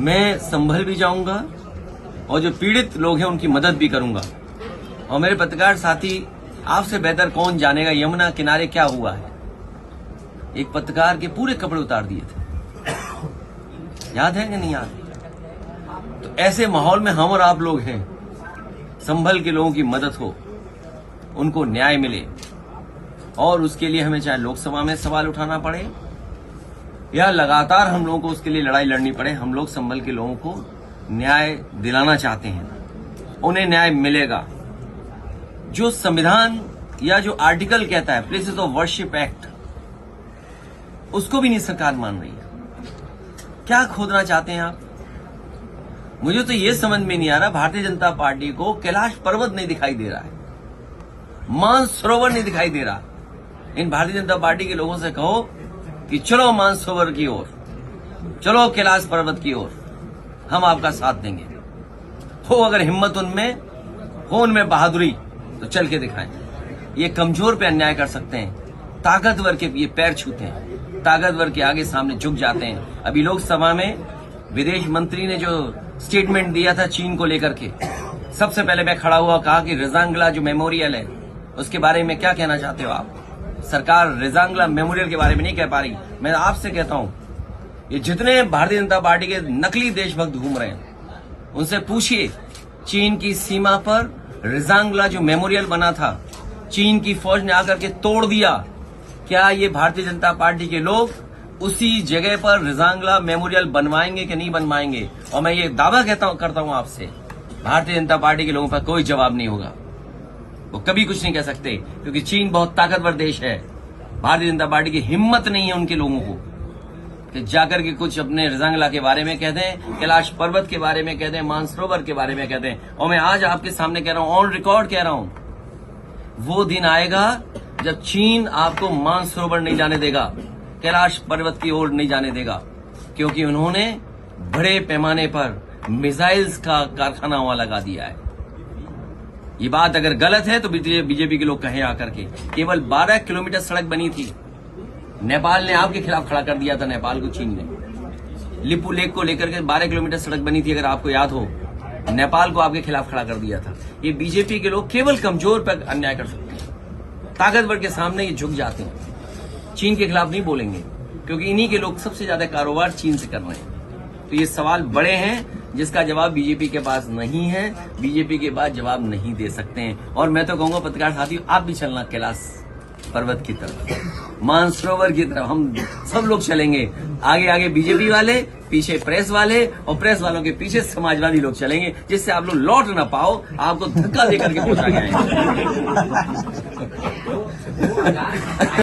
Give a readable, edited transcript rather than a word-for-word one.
मैं संभल भी जाऊंगा और जो पीड़ित लोग हैं उनकी मदद भी करूंगा। और मेरे पत्रकार साथी, आपसे बेहतर कौन जानेगा यमुना किनारे क्या हुआ है। एक पत्रकार के पूरे कपड़े उतार दिए थे, याद है कि नहीं याद? तो ऐसे माहौल में हम और आप लोग हैं। संभल के लोगों की मदद हो, उनको न्याय मिले, और उसके लिए हमें चाहे लोकसभा में सवाल उठाना पड़े या लगातार हम लोगों को उसके लिए लड़ाई लड़नी पड़े, हम लोग संभल के लोगों को न्याय दिलाना चाहते हैं। उन्हें न्याय मिलेगा। जो संविधान या जो आर्टिकल कहता है प्लेसेस ऑफ वर्शिप एक्ट, उसको भी नहीं सरकार मान रही है। क्या खोदना चाहते हैं आप? मुझे तो ये समझ में नहीं आ रहा, भारतीय जनता पार्टी को कैलाश पर्वत नहीं दिखाई दे रहा है, मानसरोवर नहीं दिखाई दे रहा। इन भारतीय जनता पार्टी के लोगों से कहो कि चलो मानसरोवर की ओर, चलो कैलाश पर्वत की ओर, हम आपका साथ देंगे। हो अगर हिम्मत उनमें हो, उनमें बहादुरी, तो चल के दिखाएं। ये कमजोर पे अन्याय कर सकते हैं, ताकतवर के ये पैर छूते हैं, ताकतवर के आगे सामने झुक जाते हैं। अभी लोकसभा में विदेश मंत्री ने जो स्टेटमेंट दिया था चीन को लेकर के, सबसे पहले मैं खड़ा हुआ, कहा कि रजांगला जो मेमोरियल है उसके बारे में क्या कहना चाहते हो आप? सरकार रजांगला मेमोरियल के बारे में नहीं कह पा रही। मैं आपसे कहता हूं, ये जितने भारतीय जनता पार्टी के नकली देशभक्त घूम रहे हैं, उनसे पूछिए, चीन की सीमा पर रजांगला जो मेमोरियल बना था, चीन की फौज ने आकर के तोड़ दिया। क्या ये भारतीय जनता पार्टी के लोग उसी जगह पर रजांगला मेमोरियल बनवाएंगे कि नहीं बनवाएंगे? और मैं ये दावा करता हूं आपसे, भारतीय जनता पार्टी के लोगों पर कोई जवाब नहीं होगा। वो कभी कुछ नहीं कह सकते, क्योंकि चीन बहुत ताकतवर देश है। भारतीय जनता पार्टी की हिम्मत नहीं है उनके लोगों को कि जाकर के कुछ अपने रजांगला के बारे में कह दें, कैलाश पर्वत के बारे में कह दें, मानसरोवर के बारे में कह दें। और मैं आज आपके सामने कह रहा हूं, ऑन रिकॉर्ड कह रहा हूं, वो दिन आएगा जब चीन आपको मानसरोवर नहीं जाने देगा, कैलाश पर्वत की ओर नहीं जाने देगा, क्योंकि उन्होंने बड़े पैमाने पर मिसाइल्स का कारखाना वहां लगा दिया है। ये बात अगर गलत है तो बीजेपी के लोग कहें आकर के। केवल 12 किलोमीटर सड़क बनी थी, नेपाल ने आपके खिलाफ खड़ा कर दिया था, नेपाल को चीन ने। लिपू लेक को लेकर के 12 किलोमीटर सड़क बनी थी, अगर आपको याद हो, नेपाल को आपके खिलाफ खड़ा कर दिया था। ये बीजेपी के लोग केवल कमजोर पर अन्याय कर सकते हैं, ताकतवर के सामने ये झुक जाते हैं। चीन के खिलाफ नहीं बोलेंगे, क्योंकि इन्हीं के लोग सबसे ज्यादा कारोबार चीन से कर रहे हैं। तो ये सवाल बड़े हैं जिसका जवाब बीजेपी के पास नहीं है, बीजेपी के पास जवाब नहीं दे सकते हैं। और मैं तो कहूंगा पत्रकार साथियों, आप भी चलना कैलाश पर्वत की तरफ, मानसरोवर की तरफ। हम सब लोग चलेंगे, आगे आगे बीजेपी वाले, पीछे प्रेस वाले, और प्रेस वालों के पीछे समाजवादी लोग चलेंगे, जिससे आप लोग लौट ना पाओ, आपको धक्का देकर के पहुंचा जाएंगे।